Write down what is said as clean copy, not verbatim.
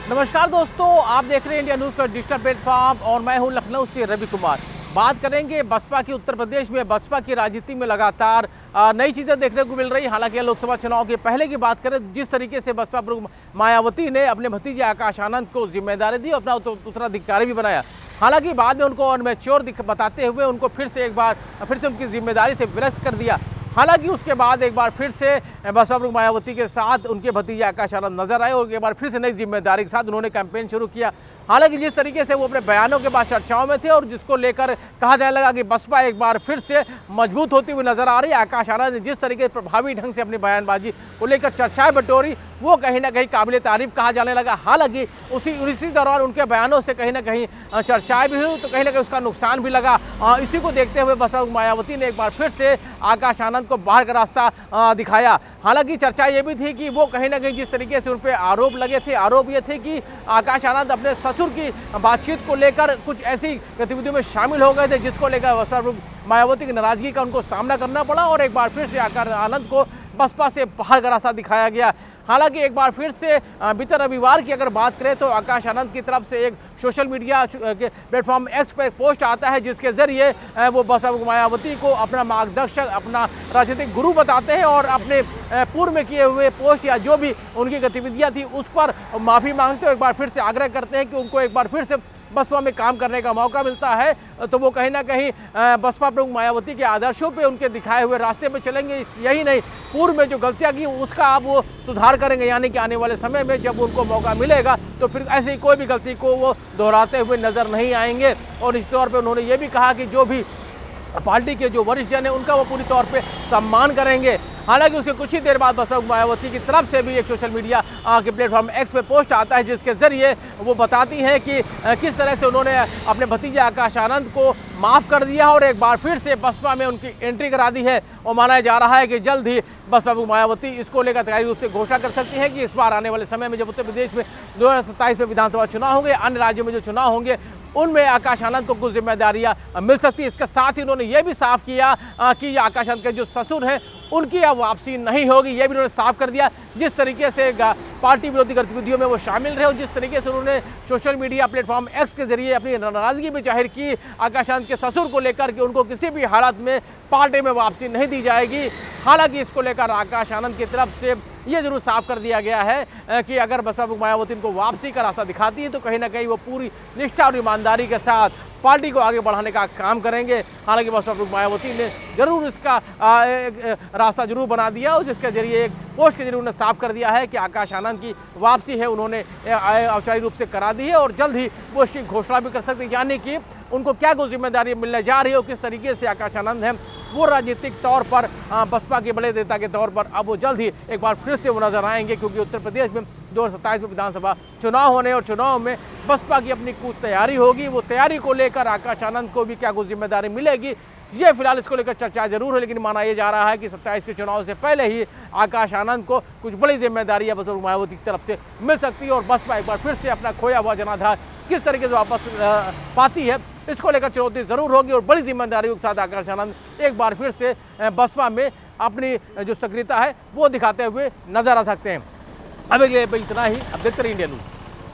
नमस्कार दोस्तों, आप देख रहे हैं इंडिया न्यूज़ का डिजिटल प्लेटफॉर्म और मैं हूं लखनऊ से रवि कुमार। बात करेंगे बसपा की। उत्तर प्रदेश में बसपा की राजनीति में लगातार नई चीज़ें देखने को मिल रही। हालांकि लोकसभा चुनाव के पहले की बात करें, जिस तरीके से बसपा प्रमुख मायावती ने अपने भतीजे आकाश आनंद को जिम्मेदारी दी, अपना उत्तराधिकारी भी बनाया। हालांकि बाद में उनको और मैच्योर बताते हुए उनको फिर से उनकी जिम्मेदारी से विरक्त कर दिया। हालांकि उसके बाद एक बार फिर से बसपा प्रमुख मायावती के साथ उनके भतीजे आकाश आनंद नजर आए और एक बार फिर से नई जिम्मेदारी के साथ उन्होंने कैंपेन शुरू किया। हालांकि जिस तरीके से वो अपने बयानों के बाद चर्चाओं में थे और जिसको लेकर कहा जाने लगा कि बसपा एक बार फिर से मजबूत होती हुई नजर आ रही है। आकाश आनंद ने जिस तरीके से प्रभावी ढंग से अपनी बयानबाजी को लेकर चर्चाएं बटोरी, वो कहीं ना कहीं काबिल तारीफ कहा जाने लगा। हालांकि उसी दौरान उनके बयानों से कहीं ना कहीं चर्चाएं भी हुई, तो कहीं ना कहीं उसका नुकसान भी लगा। इसी को देखते हुए बसपा मायावती ने एक बार फिर से आकाश आनंद को बाहर का रास्ता दिखाया। हालांकि चर्चा ये भी थी कि वो कहीं ना कहीं जिस तरीके से उन पर आरोप लगे थे, आरोप ये थे कि आकाश आनंद अपने ससुर की बातचीत को लेकर कुछ ऐसी गतिविधियों में शामिल हो गए थे जिसको लेकर बसपा मायावती की नाराजगी का उनको सामना करना पड़ा और एक बार फिर से आकाश आनंद को बसपा से बाहर का रास्ता दिखाया गया। हालांकि एक बार फिर से बीते रविवार की अगर बात करें तो आकाश आनंद की तरफ से एक सोशल मीडिया के प्लेटफॉर्म एक्स पर पोस्ट आता है, जिसके जरिए वो बसपा मायावती को अपना मार्गदर्शक, अपना राजनीतिक गुरु बताते हैं और अपने पूर्व में किए हुए पोस्ट या जो भी उनकी गतिविधियां थी उस पर माफ़ी मांगते हो एक बार फिर से आग्रह करते हैं कि उनको एक बार फिर से बसपा में काम करने का मौका मिलता है तो वो कहीं ना कहीं बसपा प्रमुख मायावती के आदर्शों पे, उनके दिखाए हुए रास्ते पे चलेंगे। यही नहीं, पूर्व में जो गलतियां की उसका अब वो सुधार करेंगे, यानी कि आने वाले समय में जब उनको मौका मिलेगा तो फिर ऐसी कोई भी गलती को वो दोहराते हुए नजर नहीं आएंगे। और इस तौर पर उन्होंने ये भी कहा कि जो भी पार्टी के जो वरिष्ठ जन है उनका वो पूरी तौर पे सम्मान करेंगे। हालांकि उसके कुछ ही देर बाद बसपा मायावती की तरफ से भी एक सोशल मीडिया के प्लेटफॉर्म एक्स पे पोस्ट आता है, जिसके जरिए वो बताती हैं कि किस तरह से उन्होंने अपने भतीजे आकाश आनंद को माफ़ कर दिया और एक बार फिर से बसपा में उनकी एंट्री करा दी है। और माना जा रहा है कि जल्द ही बसपा मायावती इसको लेकर तैयारी रूप से घोषणा कर सकती है कि इस बार आने वाले समय में जब उत्तर प्रदेश में 2027 में विधानसभा चुनाव होंगे, अन्य राज्यों में जो चुनाव होंगे, उनमें आकाश आनंद को कुछ जिम्मेदारियां मिल सकती है। इसके साथ ही उन्होंने ये भी साफ किया कि आकाश आनंद के जो ससुर हैं उनकी अब वापसी नहीं होगी, ये भी उन्होंने साफ कर दिया। जिस तरीके से पार्टी विरोधी गतिविधियों में वो शामिल रहे और जिस तरीके से उन्होंने सोशल मीडिया प्लेटफॉर्म एक्स के जरिए अपनी नाराजगी भी जाहिर की आकाश आनंद के ससुर को लेकर कि उनको किसी भी हालत में पार्टी में वापसी नहीं दी जाएगी। हालांकि इसको लेकर आकाश आनंद की तरफ से ये जरूर साफ कर दिया गया है कि अगर बसपा मायावती को वापसी का रास्ता दिखाती है तो कहीं ना कहीं वो पूरी निष्ठा और ईमानदारी के साथ पार्टी को आगे बढ़ाने का काम करेंगे। हालांकि बसपा मायावती ने जरूर इसका रास्ता जरूर बना दिया और जिसके जरिए एक पोस्ट के जरिए उन्होंने साफ कर दिया है कि आकाश आनंद की वापसी है उन्होंने औपचारिक रूप से करा दी है और जल्द ही वो इसकी घोषणा भी कर सकते हैं, यानी कि उनको क्या कुछ जिम्मेदारी मिलने जा रही है और किस तरीके से आकाश आनंद हैं वो राजनीतिक तौर पर बसपा के बड़े नेता के तौर पर अब वो जल्द ही एक बार फिर से वो नजर आएंगे, क्योंकि उत्तर प्रदेश में 2027 में विधानसभा चुनाव होने और चुनाव में बसपा की अपनी कुछ तैयारी होगी। वो तैयारी को लेकर आकाश आनंद को भी क्या कुछ जिम्मेदारी मिलेगी, ये फिलहाल इसको लेकर चर्चा जरूर है, लेकिन माना ये जा रहा है कि 27 के चुनाव से पहले ही आकाश आनंद को कुछ बड़ी जिम्मेदारी बसपा मायावती की तरफ से मिल सकती है और बसपा एक बार फिर से अपना खोया हुआ जनाधार किस तरीके से वापस पाती है, इसको लेकर चुनौती जरूर होगी और बड़ी जिम्मेदारियों के साथ आकाश आनंद एक बार फिर से बसपा में अपनी जो सक्रियता है वो दिखाते हुए नजर आ सकते हैं। अब अगले इतना ही, अब देखते रहिए इंडिया न्यूज़।